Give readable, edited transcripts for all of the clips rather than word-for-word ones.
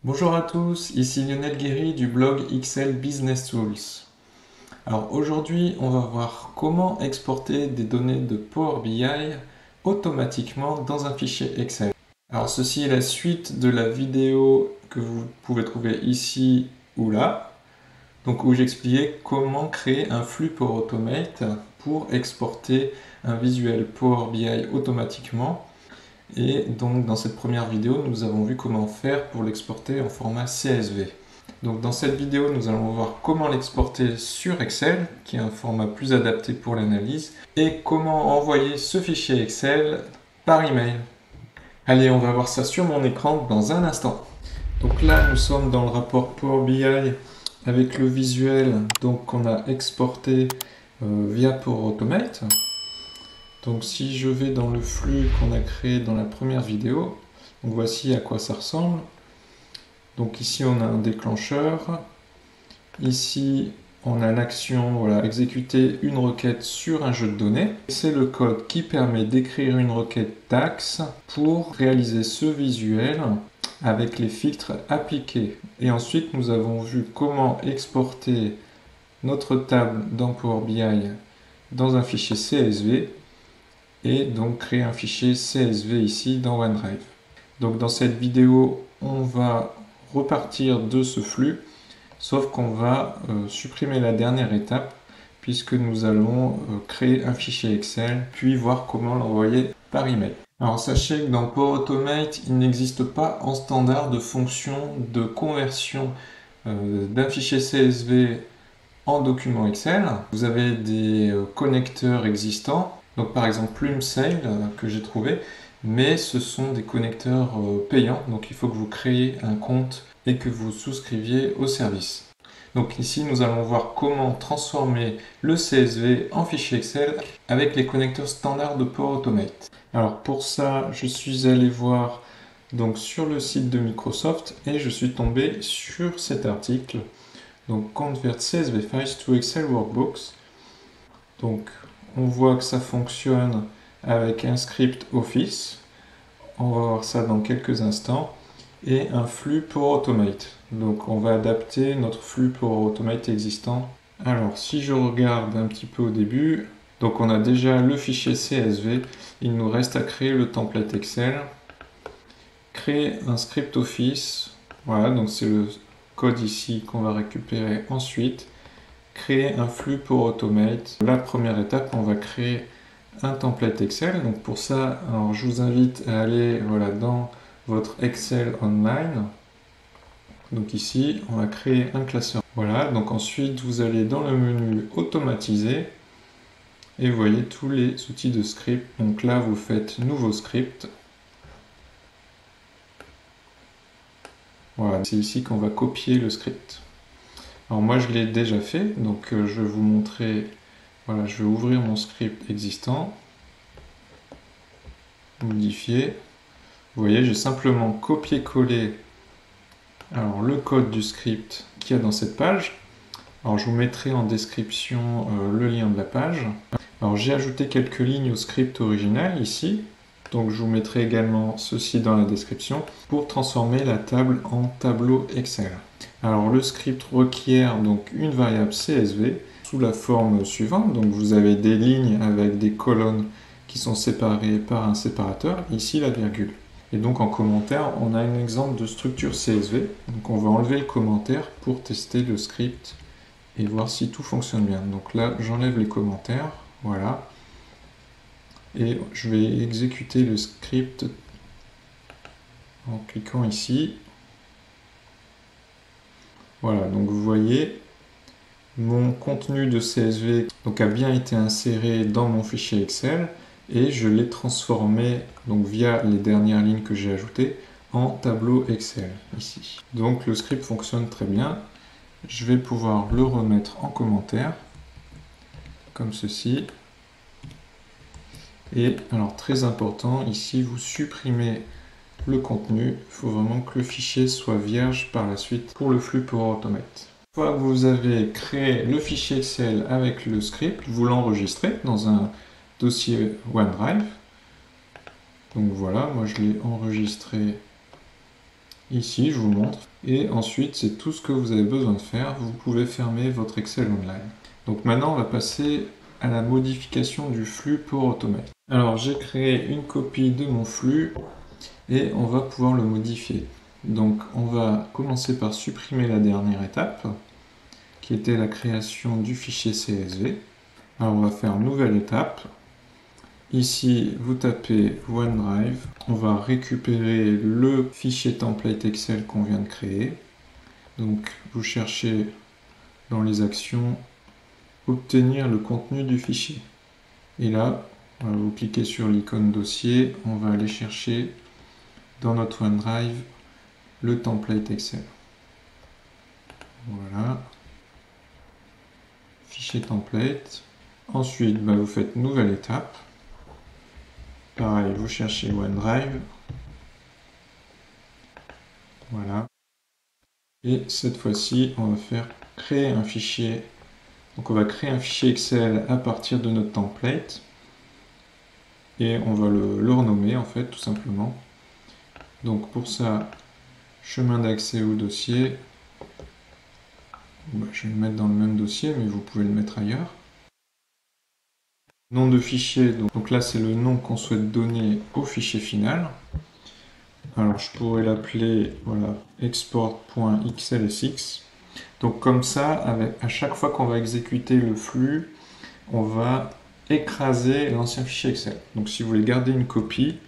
Bonjour à tous, ici Lionel Guéry du blog XL Business Tools. Alors aujourd'hui, on va voir comment exporter des données de Power BI automatiquement dans un fichier Excel. Alors ceci est la suite de la vidéo que vous pouvez trouver ici ou là, donc où j'expliquais comment créer un flux Power Automate pour exporter un visuel Power BI automatiquement. Et donc dans cette première vidéo, nous avons vu comment faire pour l'exporter en format CSV. Donc dans cette vidéo, nous allons voir comment l'exporter sur Excel, qui est un format plus adapté pour l'analyse, et comment envoyer ce fichier Excel par email. Allez, on va voir ça sur mon écran dans un instant. Donc là, nous sommes dans le rapport Power BI avec le visuel qu'on a exporté via Power Automate. Donc si je vais dans le flux qu'on a créé dans la première vidéo, donc voici à quoi ça ressemble. Donc ici on a un déclencheur, ici on a l'action, voilà, exécuter une requête sur un jeu de données. C'est le code qui permet d'écrire une requête DAX pour réaliser ce visuel avec les filtres appliqués. Et ensuite nous avons vu comment exporter notre table dans Power BI dans un fichier CSV et donc créer un fichier CSV ici dans OneDrive. Donc dans cette vidéo, on va repartir de ce flux, sauf qu'on va supprimer la dernière étape puisque nous allons créer un fichier Excel, puis voir comment l'envoyer par email. Alors sachez que dans Power Automate, il n'existe pas en standard de fonction de conversion d'un fichier CSV en document Excel. Vous avez des connecteurs existants, donc par exemple PlumeSale que j'ai trouvé, mais ce sont des connecteurs payants, donc il faut que vous créez un compte et que vous souscriviez au service. Donc ici nous allons voir comment transformer le CSV en fichier Excel avec les connecteurs standards de Power Automate. Alors pour ça, je suis allé voir donc sur le site de Microsoft et je suis tombé sur cet article. Donc Convert CSV Files to Excel Workbooks. Donc on voit que ça fonctionne avec un script Office. On va voir ça dans quelques instants. Et un flux pour Automate. Donc on va adapter notre flux pour Automate existant. Alors si je regarde un petit peu au début, donc on a déjà le fichier CSV. Il nous reste à créer le template Excel. Créer un script Office. Voilà, donc c'est le code ici qu'on va récupérer ensuite. Créer un flux pour Automate. La première étape, on va créer un template Excel. Donc pour ça, alors je vous invite à aller voilà, dans votre Excel Online. Donc ici, on va créer un classeur. Voilà, donc ensuite, vous allez dans le menu Automatiser et vous voyez tous les outils de script. Donc là, vous faites Nouveau script. Voilà, c'est ici qu'on va copier le script. Alors moi je l'ai déjà fait, donc je vais vous montrer, voilà, je vais ouvrir mon script existant, modifier. Vous voyez, j'ai simplement copié-collé le code du script qu'il y a dans cette page. Alors je vous mettrai en description le lien de la page. Alors j'ai ajouté quelques lignes au script original ici. Donc je vous mettrai également ceci dans la description pour transformer la table en tableau Excel. Alors le script requiert donc une variable CSV sous la forme suivante. Donc vous avez des lignes avec des colonnes qui sont séparées par un séparateur, ici la virgule. Et donc en commentaire, on a un exemple de structure CSV. Donc on va enlever le commentaire pour tester le script et voir si tout fonctionne bien. Donc là, j'enlève les commentaires, voilà. Et je vais exécuter le script en cliquant ici. Voilà, donc vous voyez, mon contenu de CSV a bien été inséré dans mon fichier Excel et je l'ai transformé donc via les dernières lignes que j'ai ajoutées en tableau Excel ici. Donc le script fonctionne très bien. Je vais pouvoir le remettre en commentaire comme ceci. Et alors très important, ici vous supprimez le contenu, il faut vraiment que le fichier soit vierge par la suite pour le flux Power Automate. Une fois que vous avez créé le fichier Excel avec le script, vous l'enregistrez dans un dossier OneDrive. Donc voilà, moi je l'ai enregistré Ici, je vous montre. Et ensuite, c'est tout ce que vous avez besoin de faire. Vous pouvez fermer votre Excel Online. Donc maintenant, on va passer à la modification du flux pour Automate. Alors, j'ai créé une copie de mon flux et on va pouvoir le modifier. Donc, on va commencer par supprimer la dernière étape, qui était la création du fichier CSV. Alors, on va faire nouvelle étape. Ici, vous tapez OneDrive, on va récupérer le fichier template Excel qu'on vient de créer. Donc, vous cherchez dans les actions, obtenir le contenu du fichier. Et là, vous cliquez sur l'icône dossier, on va aller chercher dans notre OneDrive le template Excel. Voilà. Fichier template. Ensuite, vous faites nouvelle étape. Pareil, vous cherchez OneDrive. Voilà. Et cette fois-ci, on va faire créer un fichier. Donc on va créer un fichier Excel à partir de notre template. Et on va le renommer en fait, tout simplement. Donc pour ça, chemin d'accès au dossier. Je vais le mettre dans le même dossier, mais vous pouvez le mettre ailleurs. Nom de fichier, donc là c'est le nom qu'on souhaite donner au fichier final. Alors je pourrais l'appeler voilà, export.xlsx. Donc comme ça, à chaque fois qu'on va exécuter le flux, on va écraser l'ancien fichier Excel. Donc si vous voulez garder une copie,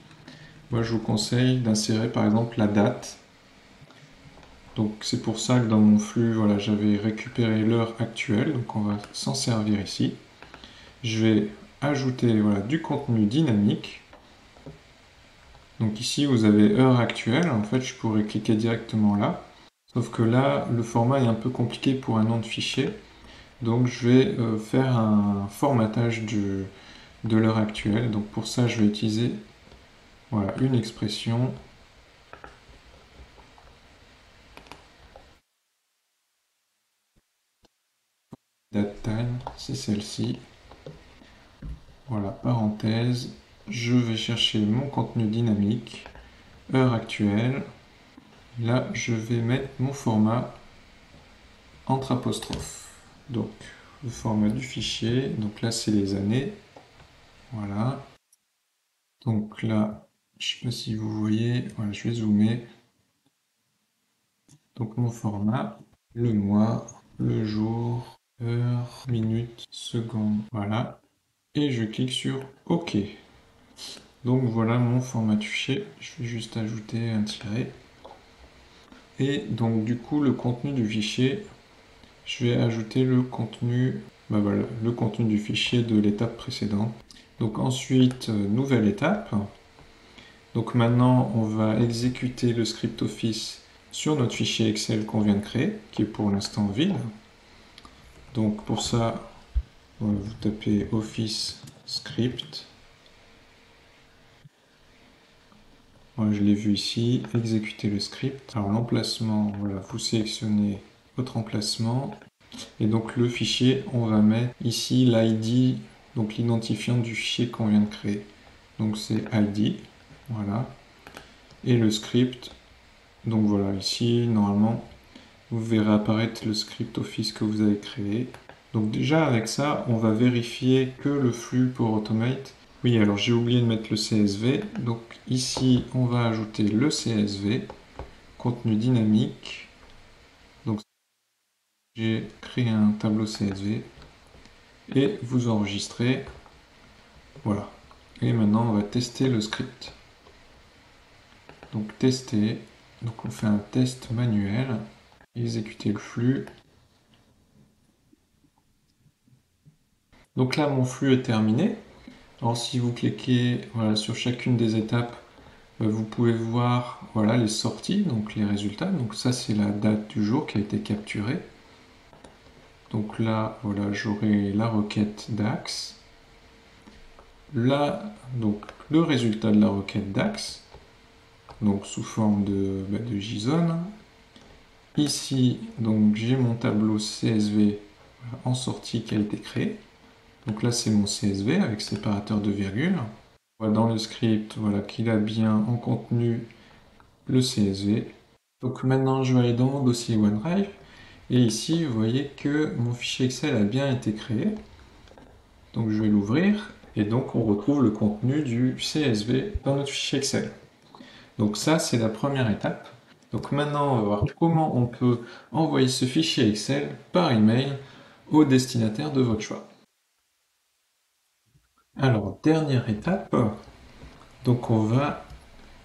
moi je vous conseille d'insérer par exemple la date. Donc c'est pour ça que dans mon flux, voilà, j'avais récupéré l'heure actuelle, donc on va s'en servir ici. Je vais ajouter voilà, du contenu dynamique. Donc ici vous avez heure actuelle, en fait je pourrais cliquer directement là. Sauf que là, le format est un peu compliqué pour un nom de fichier. Donc je vais faire un formatage de l'heure actuelle. Donc pour ça, je vais utiliser voilà, une expression. DateTime, c'est celle-ci. Voilà, parenthèse. Je vais chercher mon contenu dynamique, heure actuelle. Là, je vais mettre mon format entre apostrophes. Donc, le format du fichier. Donc là, c'est les années. Voilà. Donc là, je ne sais pas si vous voyez, voilà, je vais zoomer. Donc mon format, le mois, le jour, heure, minute, seconde, voilà. Et je clique sur OK. Donc voilà mon format du fichier. Je vais juste ajouter un tiret. Et donc du coup, le contenu du fichier, je vais ajouter le contenu, voilà, le contenu du fichier de l'étape précédente. Donc ensuite, nouvelle étape. Donc maintenant, on va exécuter le script Office sur notre fichier Excel qu'on vient de créer, qui est pour l'instant vide. Donc pour ça, vous tapez Office Script. Voilà, je l'ai vu ici, exécuter le script. Alors l'emplacement, voilà, vous sélectionnez votre emplacement. Et donc le fichier, on va mettre ici l'ID, donc l'identifiant du fichier qu'on vient de créer. Donc c'est ID, voilà. Et le script, donc voilà, ici, normalement, vous verrez apparaître le script Office que vous avez créé. Donc déjà, avec ça, on va vérifier que le flux pour Automate. Oui, alors j'ai oublié de mettre le CSV. Donc ici, on va ajouter le CSV, contenu dynamique. Donc j'ai créé un tableau CSV et vous enregistrez. Voilà. Et maintenant, on va tester le script. Donc tester. Donc on fait un test manuel. Exécuter le flux. Donc là, mon flux est terminé. Alors si vous cliquez voilà, sur chacune des étapes, vous pouvez voir voilà, les sorties, donc les résultats. Donc ça, c'est la date du jour qui a été capturée. Donc là, voilà, j'aurai la requête DAX. Là, donc le résultat de la requête DAX, donc sous forme de JSON. Ici, donc j'ai mon tableau CSV en sortie qui a été créé. Donc là, c'est mon CSV avec séparateur de virgule. On voit dans le script voilà, qu'il a bien en contenu le CSV. Donc maintenant, je vais aller dans mon dossier OneDrive. Et ici, vous voyez que mon fichier Excel a bien été créé. Donc je vais l'ouvrir. Et donc on retrouve le contenu du CSV dans notre fichier Excel. Donc ça, c'est la première étape. Donc maintenant, on va voir comment on peut envoyer ce fichier Excel par email au destinataire de votre choix. Alors, dernière étape, donc on va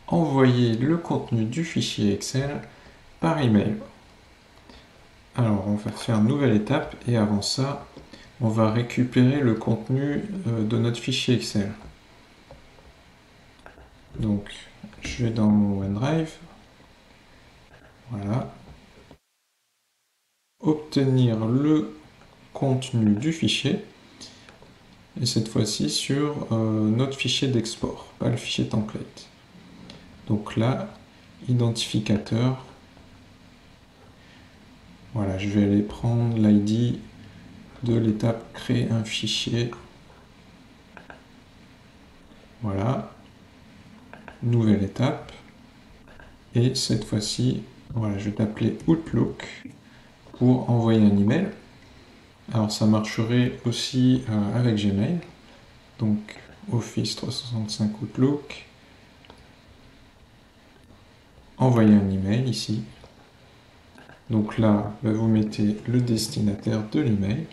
envoyer le contenu du fichier Excel par email. Alors, on va faire une nouvelle étape et avant ça, on va récupérer le contenu de notre fichier Excel. Donc, je vais dans mon OneDrive. Voilà. Obtenir le contenu du fichier. Et cette fois-ci sur notre fichier d'export, pas le fichier template. Donc là, identificateur. Voilà, je vais aller prendre l'ID de l'étape créer un fichier. Voilà. Nouvelle étape. Et cette fois-ci, voilà, je vais t'appeler Outlook pour envoyer un email. Alors ça marcherait aussi avec Gmail. Donc Office 365 Outlook. Envoyer un email ici. Donc là, vous mettez le destinataire de l'email.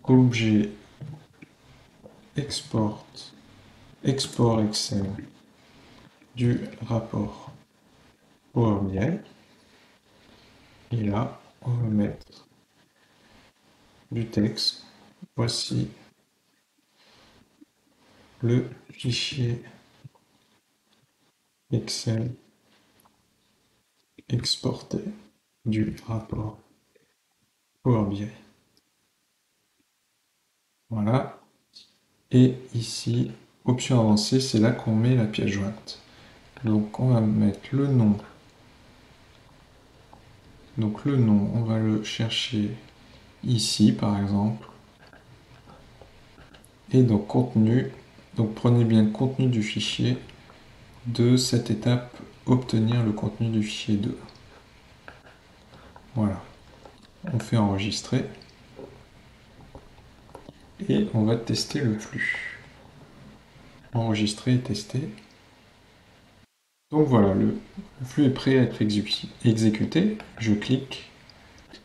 Objet export Excel du rapport Power BI. Et là, on va mettre du texte. Voici le fichier Excel exporté du rapport Power BI. Voilà. Et ici, option avancée, c'est là qu'on met la pièce jointe. Donc on va mettre le nom. Donc le nom, on va le chercher ici par exemple. Et donc contenu, donc prenez bien le contenu du fichier de cette étape, obtenir le contenu du fichier 2. Voilà. On fait enregistrer. Et on va tester le flux. Enregistrer et tester. Donc voilà, le flux est prêt à être exécuté. Je clique.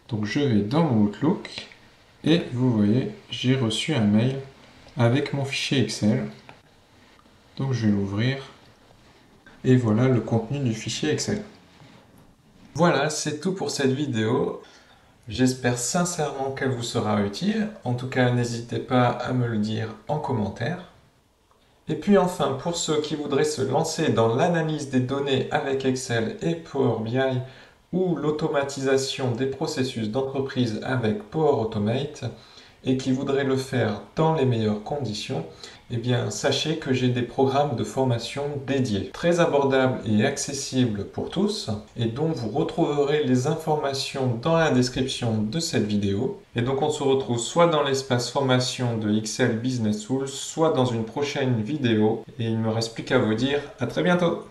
Donc je vais dans mon Outlook. Et vous voyez, j'ai reçu un mail avec mon fichier Excel. Donc je vais l'ouvrir. Et voilà le contenu du fichier Excel. Voilà, c'est tout pour cette vidéo. J'espère sincèrement qu'elle vous sera utile. En tout cas, n'hésitez pas à me le dire en commentaire. Et puis enfin, pour ceux qui voudraient se lancer dans l'analyse des données avec Excel et Power BI ou l'automatisation des processus d'entreprise avec Power Automate et qui voudraient le faire dans les meilleures conditions, eh bien sachez que j'ai des programmes de formation dédiés, très abordables et accessibles pour tous, et dont vous retrouverez les informations dans la description de cette vidéo. Et donc on se retrouve soit dans l'espace formation de XL Business Tools, soit dans une prochaine vidéo, et il ne me reste plus qu'à vous dire à très bientôt.